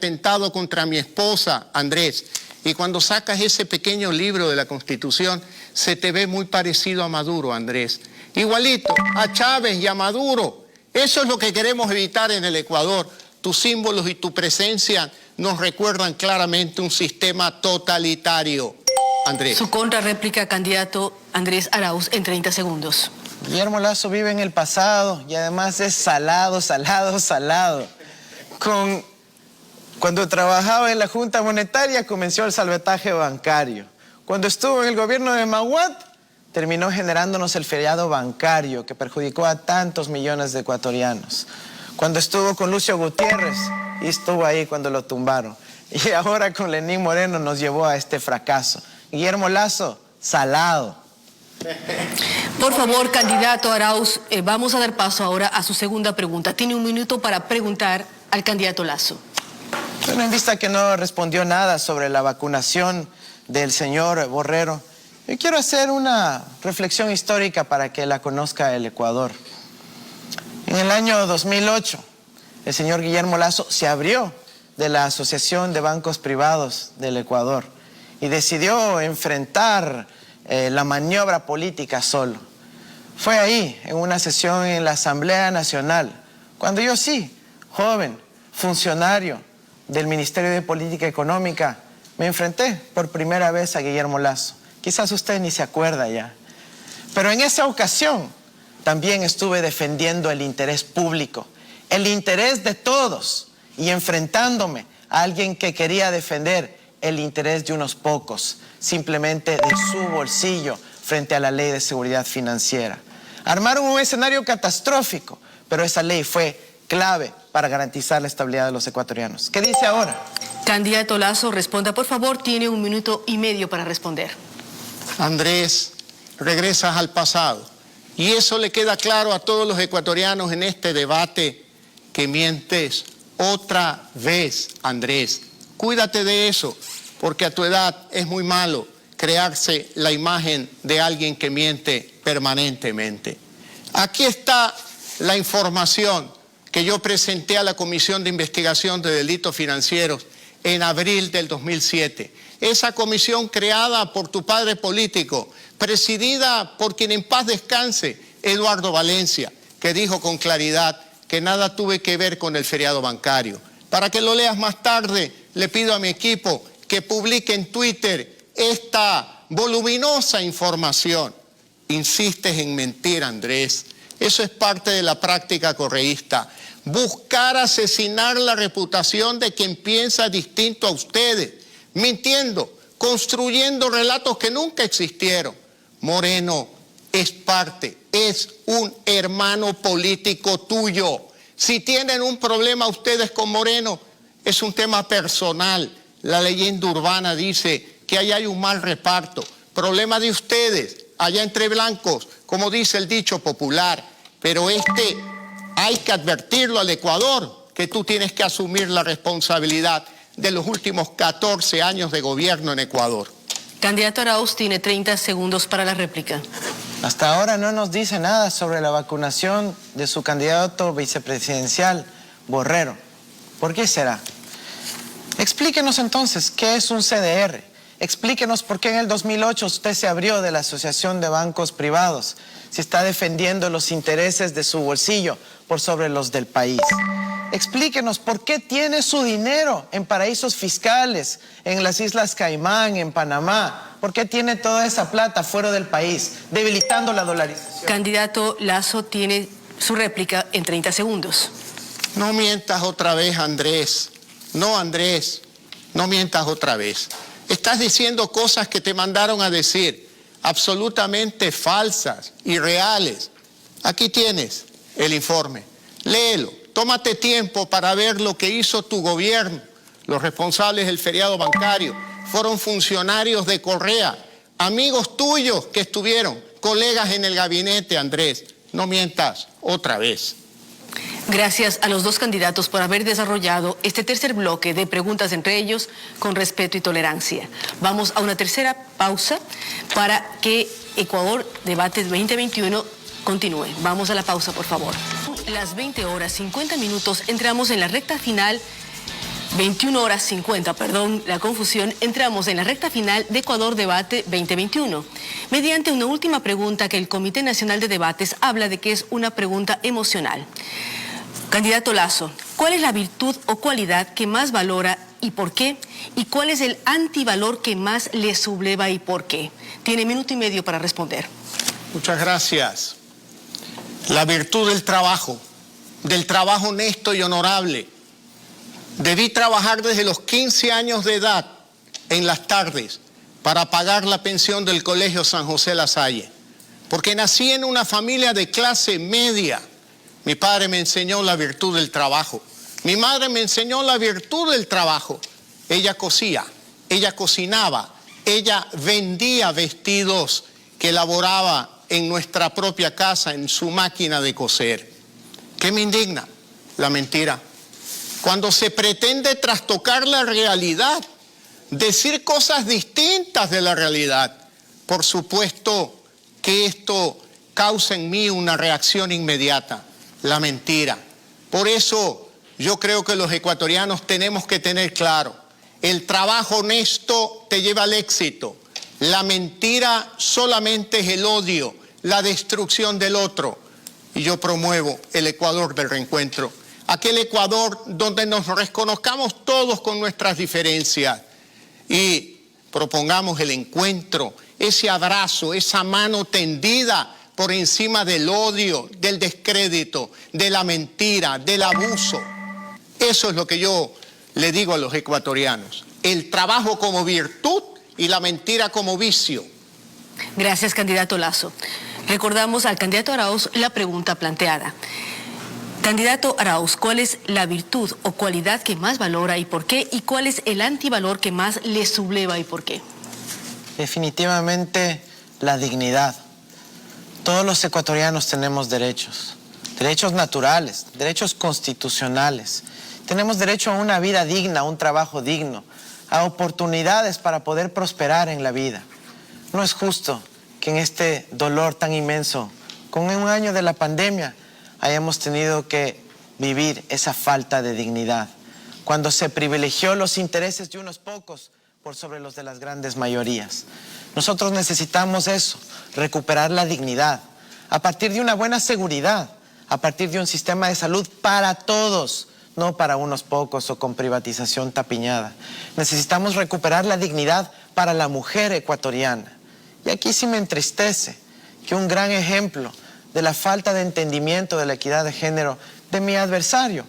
atentado contra mi esposa, Andrés. Y cuando sacas ese pequeño libro de la Constitución, se te ve muy parecido a Maduro, Andrés. Igualito a Chávez y a Maduro. Eso es lo que queremos evitar en el Ecuador. Tus símbolos y tu presencia nos recuerdan claramente un sistema totalitario, Andrés. Su contrarréplica, candidato Andrés Arauz, en 30 segundos. Guillermo Lasso vive en el pasado y además es salado. Cuando trabajaba en la Junta Monetaria comenzó el salvataje bancario. Cuando estuvo en el gobierno de Maguad, terminó generándonos el feriado bancario que perjudicó a tantos millones de ecuatorianos. Cuando estuvo con Lucio Gutiérrez, y estuvo ahí cuando lo tumbaron. Y ahora con Lenín Moreno nos llevó a este fracaso. Guillermo Lasso, salado. Por favor, candidato Arauz, vamos a dar paso ahora a su segunda pregunta. Tiene un minuto para preguntar al candidato Lasso. Bueno, en vista que no respondió nada sobre la vacunación del señor Borrero, yo quiero hacer una reflexión histórica para que la conozca el Ecuador. En el año 2008, el señor Guillermo Lasso se abrió de la Asociación de Bancos Privados del Ecuador y decidió enfrentar la maniobra política solo. Fue ahí, en una sesión en la Asamblea Nacional, cuando yo sí, joven, funcionario del Ministerio de Política Económica, me enfrenté por primera vez a Guillermo Lasso. Quizás usted ni se acuerda ya. Pero en esa ocasión también estuve defendiendo el interés público, el interés de todos, y enfrentándome a alguien que quería defender el interés de unos pocos, simplemente de su bolsillo frente a la ley de seguridad financiera. Armaron un escenario catastrófico, pero esa ley fue clave para garantizar la estabilidad de los ecuatorianos. ¿Qué dice ahora? Candidato Lasso, responda por favor, tiene 1 minuto y medio para responder. Andrés, regresas al pasado. Y eso le queda claro a todos los ecuatorianos en este debate, que mientes otra vez, Andrés. Cuídate de eso, porque a tu edad es muy malo crearse la imagen de alguien que miente permanentemente. Aquí está la información que yo presenté a la Comisión de Investigación de Delitos Financieros en abril del 2007. Esa comisión creada por tu padre político, presidida por quien en paz descanse, Eduardo Valencia, que dijo con claridad que nada tuve que ver con el feriado bancario. Para que lo leas más tarde, le pido a mi equipo que publique en Twitter esta voluminosa información. Insistes en mentir, Andrés. Eso es parte de la práctica correísta. Buscar asesinar la reputación de quien piensa distinto a ustedes, mintiendo, construyendo relatos que nunca existieron. Moreno es parte, es un hermano político tuyo. Si tienen un problema ustedes con Moreno, es un tema personal. La leyenda urbana dice que allá hay un mal reparto. Problema de ustedes, allá entre blancos, como dice el dicho popular. Pero hay que advertirlo al Ecuador, que tú tienes que asumir la responsabilidad de los últimos 14 años de gobierno en Ecuador. Candidato Arauz, tiene 30 segundos para la réplica. Hasta ahora no nos dice nada sobre la vacunación de su candidato vicepresidencial, Borrero. ¿Por qué será? Explíquenos entonces qué es un CDR. Explíquenos por qué en el 2008 usted se abrió de la Asociación de Bancos Privados, si está defendiendo los intereses de su bolsillo por sobre los del país. Explíquenos por qué tiene su dinero en paraísos fiscales, en las Islas Caimán, en Panamá. ¿Por qué tiene toda esa plata fuera del país, debilitando la dolarización? Candidato Lasso, tiene su réplica en 30 segundos. No mientas otra vez, Andrés. No, Andrés, no mientas otra vez. Estás diciendo cosas que te mandaron a decir, absolutamente falsas, irreales. Aquí tienes el informe. Léelo. Tómate tiempo para ver lo que hizo tu gobierno. Los responsables del feriado bancario fueron funcionarios de Correa, amigos tuyos que estuvieron, colegas en el gabinete, Andrés. No mientas otra vez. Gracias a los dos candidatos por haber desarrollado este tercer bloque de preguntas entre ellos con respeto y tolerancia. Vamos a una tercera pausa para que Ecuador Debate 2021 continúe. Vamos a la pausa, por favor. Las 20 horas 50 minutos, entramos en la recta final 21:50, perdón la confusión, entramos en la recta final de Ecuador Debate 2021. Mediante una última pregunta que el Comité Nacional de Debates habla de que es una pregunta emocional. Candidato Lasso, ¿cuál es la virtud o cualidad que más valora y por qué? ¿Y cuál es el antivalor que más le subleva y por qué? Tiene 1 minuto y medio para responder. Muchas gracias. La virtud del trabajo honesto y honorable. Debí trabajar desde los 15 años de edad en las tardes para pagar la pensión del Colegio San José La Salle, porque nací en una familia de clase media. Mi padre me enseñó la virtud del trabajo. Mi madre me enseñó la virtud del trabajo. Ella cosía, ella cocinaba, ella vendía vestidos que elaboraba en nuestra propia casa, en su máquina de coser. ¿Qué me indigna? La mentira. Cuando se pretende trastocar la realidad, decir cosas distintas de la realidad, por supuesto que esto causa en mí una reacción inmediata, la mentira. Por eso yo creo que los ecuatorianos tenemos que tener claro, el trabajo honesto te lleva al éxito, la mentira solamente es el odio, la destrucción del otro. Y yo promuevo el Ecuador del reencuentro. Aquel Ecuador donde nos reconozcamos todos con nuestras diferencias y propongamos el encuentro, ese abrazo, esa mano tendida por encima del odio, del descrédito, de la mentira, del abuso. Eso es lo que yo le digo a los ecuatorianos. El trabajo como virtud y la mentira como vicio. Gracias, candidato Lasso. Recordamos al candidato Arauz la pregunta planteada. Candidato Arauz, ¿cuál es la virtud o cualidad que más valora y por qué? ¿Y cuál es el antivalor que más le subleva y por qué? Definitivamente la dignidad. Todos los ecuatorianos tenemos derechos, derechos naturales, derechos constitucionales. Tenemos derecho a una vida digna, a un trabajo digno, a oportunidades para poder prosperar en la vida. No es justo que en este dolor tan inmenso, con un año de la pandemia, hayamos tenido que vivir esa falta de dignidad, cuando se privilegió los intereses de unos pocos por sobre los de las grandes mayorías. Nosotros necesitamos eso, recuperar la dignidad, a partir de una buena seguridad, a partir de un sistema de salud para todos, no para unos pocos o con privatización tapiñada. Necesitamos recuperar la dignidad para la mujer ecuatoriana. Y aquí sí me entristece que un gran ejemplo de la falta de entendimiento de la equidad de género de mi adversario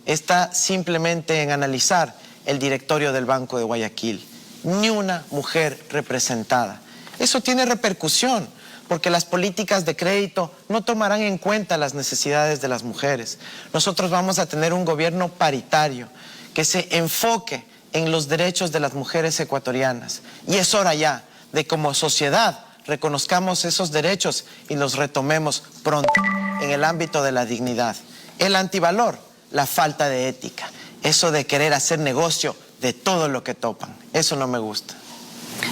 está simplemente en analizar el directorio del Banco de Guayaquil. Ni una mujer representada. Eso tiene repercusión, porque las políticas de crédito no tomarán en cuenta las necesidades de las mujeres. Nosotros vamos a tener un gobierno paritario que se enfoque en los derechos de las mujeres ecuatorianas. Y es hora ya de, como sociedad, reconozcamos esos derechos y los retomemos pronto en el ámbito de la dignidad. El antivalor, la falta de ética, eso de querer hacer negocio de todo lo que topan, eso no me gusta.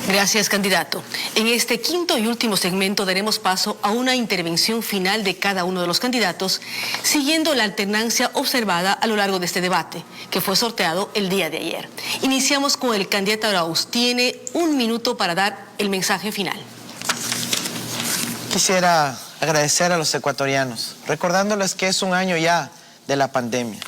Gracias, candidato. En este quinto y último segmento daremos paso a una intervención final de cada uno de los candidatos, siguiendo la alternancia observada a lo largo de este debate, que fue sorteado el día de ayer. Iniciamos con el candidato Arauz. Tiene 1 minuto para dar el mensaje final. Quisiera agradecer a los ecuatorianos, recordándoles que es un año ya de la pandemia.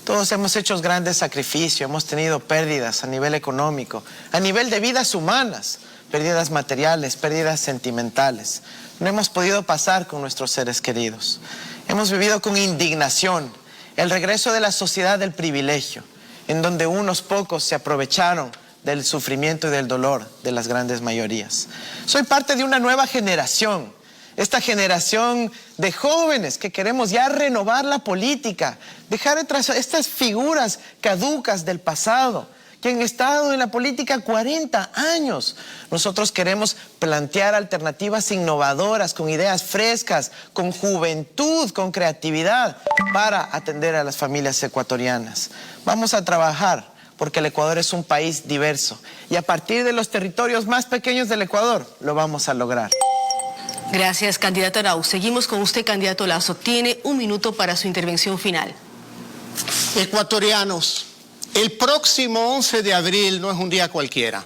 Todos hemos hecho grandes sacrificios, hemos tenido pérdidas a nivel económico, a nivel de vidas humanas, pérdidas materiales, pérdidas sentimentales. No hemos podido pasar con nuestros seres queridos. Hemos vivido con indignación el regreso de la sociedad del privilegio, en donde unos pocos se aprovecharon del sufrimiento y del dolor de las grandes mayorías. Soy parte de una nueva generación. Esta generación de jóvenes que queremos ya renovar la política, dejar atrás estas figuras caducas del pasado, que han estado en la política 40 años. Nosotros queremos plantear alternativas innovadoras, con ideas frescas, con juventud, con creatividad, para atender a las familias ecuatorianas. Vamos a trabajar porque el Ecuador es un país diverso y a partir de los territorios más pequeños del Ecuador lo vamos a lograr. Gracias, candidato Arauz. Seguimos con usted, candidato Lasso. Tiene 1 minuto para su intervención final. Ecuatorianos, El próximo 11 de abril no es un día cualquiera.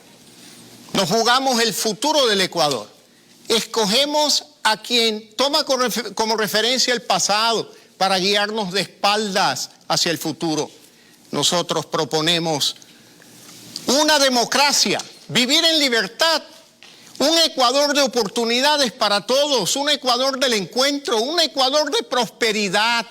Nos jugamos el futuro del Ecuador. Escogemos a quien toma como referencia el pasado para guiarnos de espaldas hacia el futuro. Nosotros proponemos una democracia, vivir en libertad, un Ecuador de oportunidades para todos, un Ecuador del encuentro, un Ecuador de prosperidad,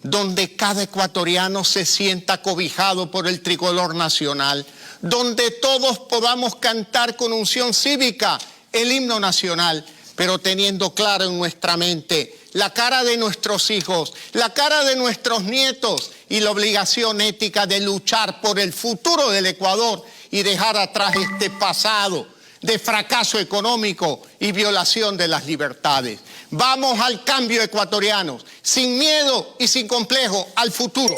donde cada ecuatoriano se sienta cobijado por el tricolor nacional, donde todos podamos cantar con unción cívica el himno nacional, pero teniendo claro en nuestra mente la cara de nuestros hijos, la cara de nuestros nietos y la obligación ética de luchar por el futuro del Ecuador y dejar atrás este pasado de fracaso económico y violación de las libertades. Vamos al cambio ecuatoriano, sin miedo y sin complejo, al futuro.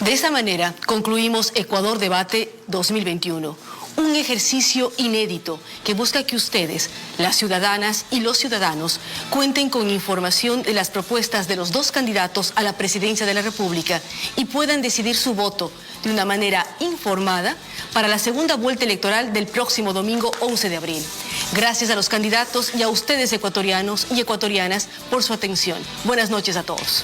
De esa manera concluimos Ecuador Debate 2021, un ejercicio inédito que busca que ustedes, las ciudadanas y los ciudadanos, cuenten con información de las propuestas de los dos candidatos a la presidencia de la República y puedan decidir su voto de una manera informada para la segunda vuelta electoral del próximo domingo 11 de abril. Gracias a los candidatos y a ustedes ecuatorianos y ecuatorianas por su atención. Buenas noches a todos.